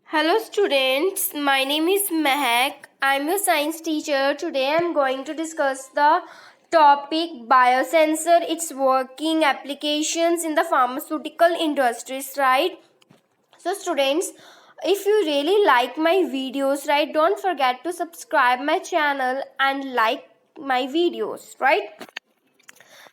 Hello students, my name is Mehak. I'm your science teacher. Today I'm going to discuss the topic biosensor, its working applications in the pharmaceutical industries, right? So students, if you really like my videos, right, don't forget to subscribe my channel and like my videos, right?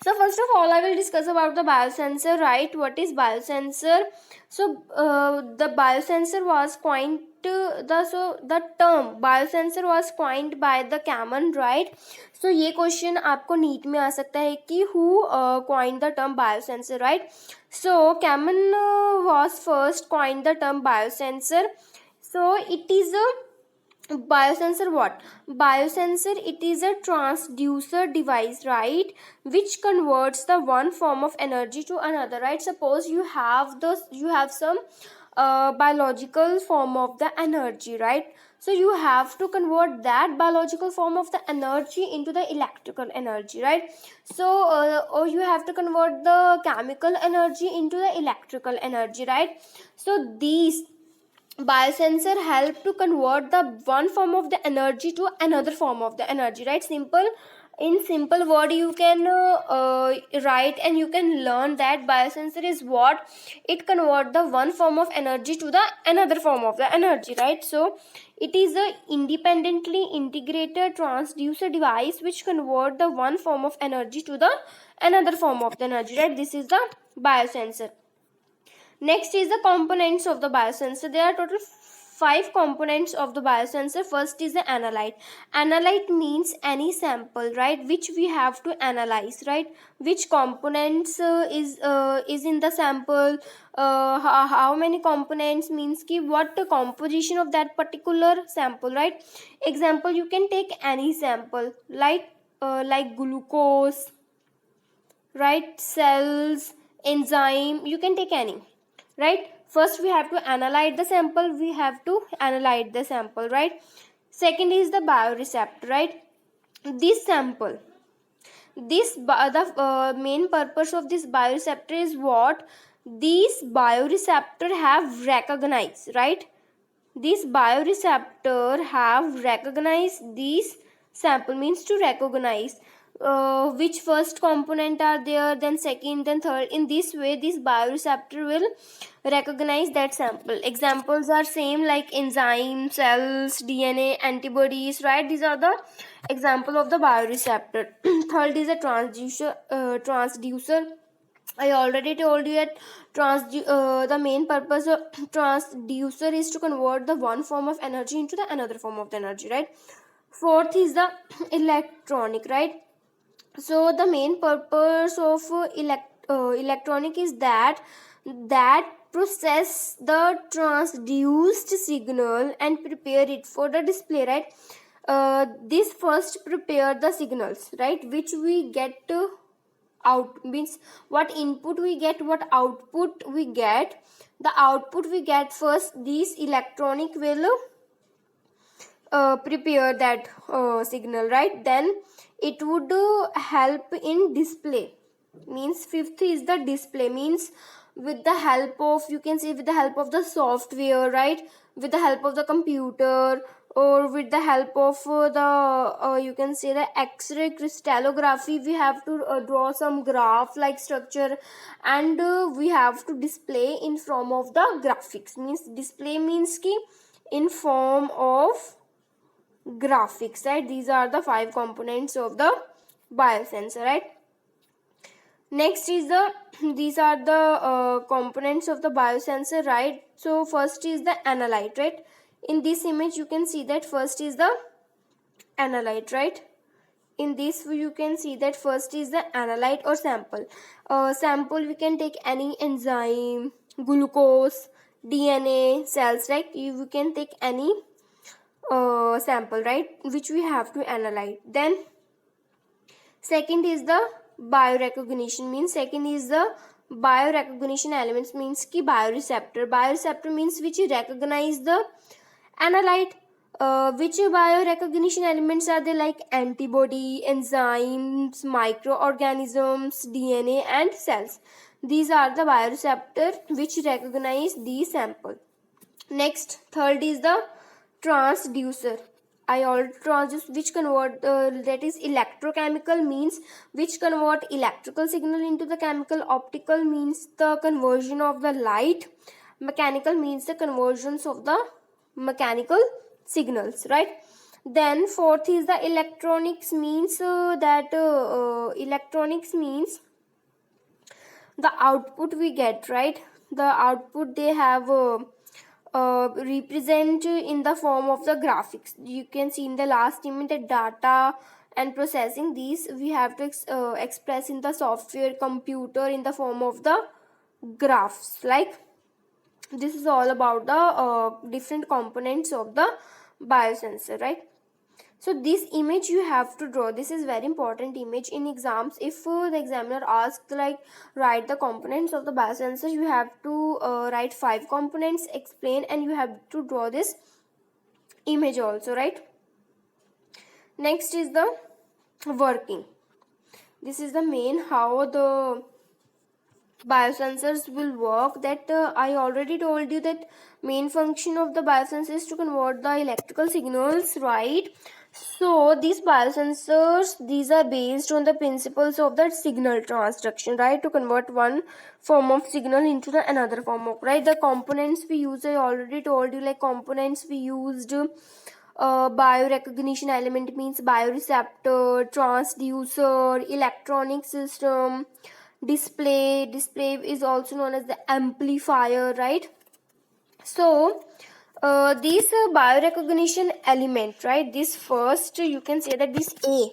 So first of all, I will discuss about the biosensor, right? What is biosensor? So the biosensor was coined the term biosensor was coined by the Kamen, right? So ये question आपको NEET में आ सकता है कि who coined the term biosensor, right? So Kamen was first coined the term biosensor. So it is a biosensor. What biosensor? It is a transducer device, right, which converts the one form of energy to another, right? Suppose you have some biological form of the energy, right? So you have to convert that biological form of the energy into the electrical energy, right? So or you have to convert the chemical energy into the electrical energy, right? So these biosensor help to convert the one form of the energy to another form of the energy, right? In simple word you can write and you can learn that biosensor is what it convert the one form of energy to the another form of the energy, right? So it is a independently integrated transducer device which convert the one form of energy to the another form of the energy, right? This is the biosensor. Next is the components of the biosensor. There are total 5 components of the biosensor. First is the analyte. Analyte means any sample, right, which we have to analyze, right? Which components is in the sample. How many components means ki what the composition of that particular sample, right? Example, you can take any sample like glucose, right, cells, enzyme, you can take any, right? First we have to analyze the sample, right? Second is the bioreceptor, right? This sample, the main purpose of this bioreceptor is what these bioreceptor have recognized, right? This bioreceptor have recognized these sample, means to recognize which first component are there, then second, then third. In this way this bioreceptor will recognize that sample. Examples are same like enzyme, cells, DNA, antibodies, right? These are the example of the bioreceptor. Third is a transducer. I already told you that the main purpose of transducer is to convert the one form of energy into the another form of the energy, right? Fourth is the electronic, right? So the main purpose of electronic is that process the transduced signal and prepare it for the display, right? This first prepare the signals, right, which we get out, means what input we get, what output we get. The output we get first, these electronic will prepare that signal, right? Then it would help in display, means fifth is the display, means with the help of, you can say, with the help of the software, right, with the help of the computer, or with the help of the you can say the x-ray crystallography, we have to draw some graph like structure, and we have to display in form of the graphics, means display means ki in form of graphics, right? These are the 5 components of the biosensor, right? Next is the these are the components of the biosensor, right? So first is the analyte, right? In this image you can see that first is the analyte, right? In this you can see that first is the analyte or sample. Sample we can take any enzyme, glucose, DNA, cells, right? You can take any sample, right, which we have to analyze. Then second is the biorecognition, means second is the biorecognition elements, means ki bioreceptor means which recognize the analyte. Which biorecognition elements are they? Like antibody, enzymes, microorganisms, DNA and cells. These are the bioreceptor which recognize the sample. Next, third is the transducer. I already transduce, which convert that is electrochemical, means which convert electrical signal into the chemical. Optical means the conversion of the light. Mechanical means the conversions of the mechanical signals, right? Then fourth is the electronics, means electronics means the output we get, right? The output they have represent in the form of the graphics. You can see in the last image the data and processing. These we have to express in the software computer in the form of the graphs. Like, this is all about the different components of the biosensor, right? So this image you have to draw. This is very important image in exams. If the examiner asks like write the components of the biosensor, you have to write 5 components, explain, and you have to draw this image also, right? Next is the working. This is the main how the biosensors will work. That I already told you that main function of the biosensor is to convert the electrical signals, right? So these biosensors, these are based on the principles of the signal transduction, right? To convert one form of signal into the another form of, right? The components we use, I already told you, like components we used, biorecognition element means bioreceptor, transducer, electronic system, display is also known as the amplifier, right? So this biorecognition element, right? This first you can say that this A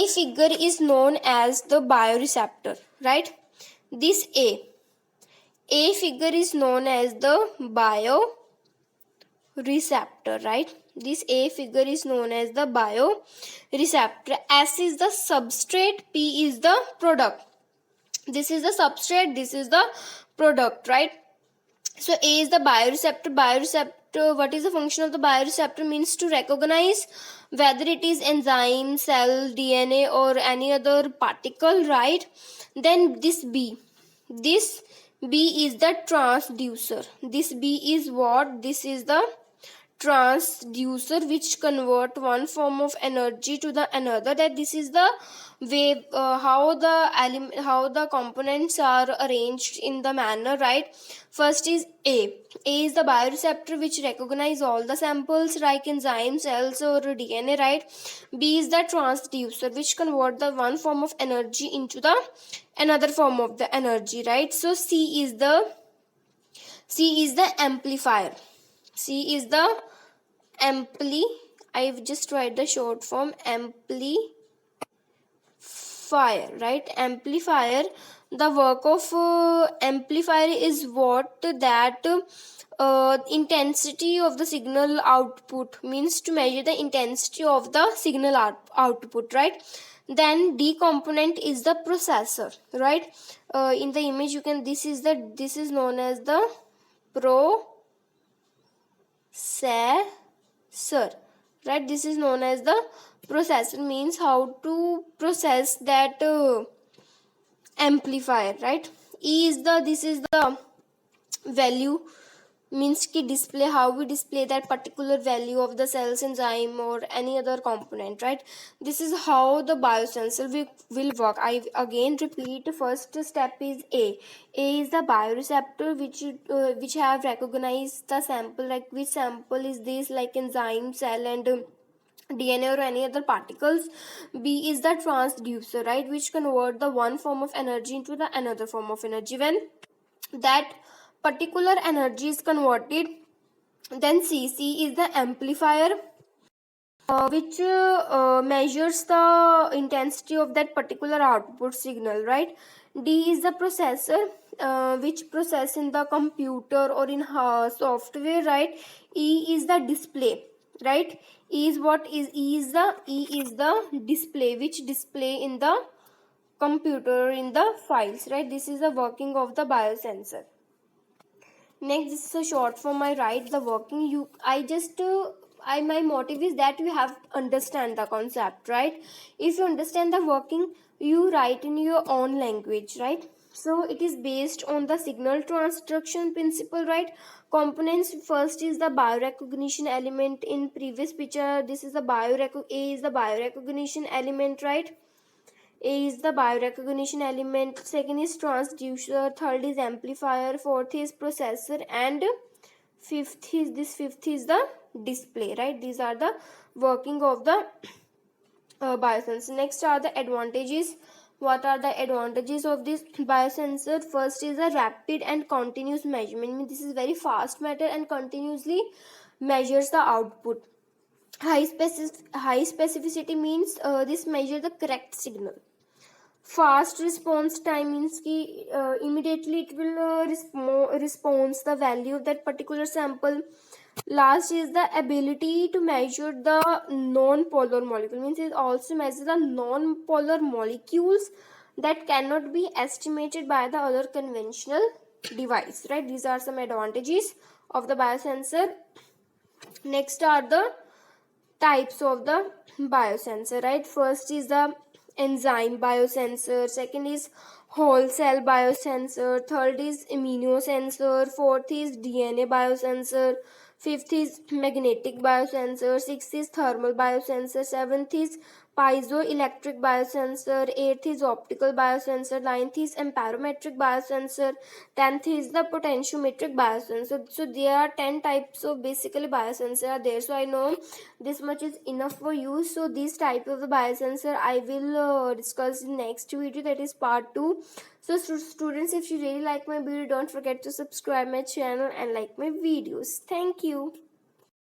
figure is known as the bioreceptor, right? This A figure is known as the bioreceptor, right? This A figure is known as the bioreceptor. S is the substrate, P is the product. This is the substrate, this is the product, right? So A is the bioreceptor. Bioreceptor, what is the function of the bioreceptor? Means to recognize whether it is enzyme, cell, DNA, or any other particle, right? Then this B is the transducer. This B is what? This is the transducer which convert one form of energy to the another. That this is the way how the components are arranged in the manner, right? First is A is the bioreceptor which recognize all the samples like enzyme, cells, or DNA, right? B is the transducer which convert the one form of energy into the another form of the energy, right? So C is the amplifier. C is the I've just write the short form amplifier, right? Amplifier, the work of amplifier is what? That intensity of the signal output, means to measure the intensity of the signal output, right? Then D component is the processor, right? In the image you can, this is known as the processor, right? This is known as the processor, means how to process that amplifier, right? This is the value, means ki display, how we display that particular value of the cells, enzyme, or any other component, right? This is how the biosensor will work. I again repeat, first step is A is the bioreceptor which have recognized the sample, like which sample is this, like enzyme, cell, and DNA or any other particles. B is the transducer, right, which convert the one form of energy into the another form of energy. When that particular energy is converted, then C is the amplifier which measures the intensity of that particular output signal, right? D is the processor which process in the computer or in software, right? E is the display, right? E is the display, which display in the computer in the files, right? This is the working of the biosensor. Next, this is a short form. I write the working. My motive is that you have to understand the concept, right? If you understand the working, you write in your own language, right? So it is based on the signal transduction principle, right? Components, first is the biorecognition element. In previous picture, this is the A is the biorecognition element, right? A is the biorecognition element, second is transducer, third is amplifier, fourth is processor, and fifth is the display, right? These are the working of the biosensor. Next are the advantages. What are the advantages of this biosensor? First is a rapid and continuous measurement. Means this is very fast matter and continuously measures the output. High specificity means this measure the correct signal. Fast response time means ki immediately it will response the value of that particular sample. Last is the ability to measure the non-polar molecule, means it also measures the non-polar molecules that cannot be estimated by the other conventional device, right? These are some advantages of the biosensor. Next are the types of the biosensor, right? First is the enzyme biosensor, second is whole cell biosensor, third is immunosensor, fourth is DNA biosensor, fifth is magnetic biosensor, sixth is thermal biosensor, seventh is piezoelectric biosensor, eighth is optical biosensor, ninth is amperometric biosensor, 10th is the potentiometric biosensor. So there are 10 types of basically biosensor are there. So I know this much is enough for you. So this type of the biosensor I will discuss in next video, that is part 2. So students, if you really like my video, don't forget to subscribe my channel and like my videos. Thank you.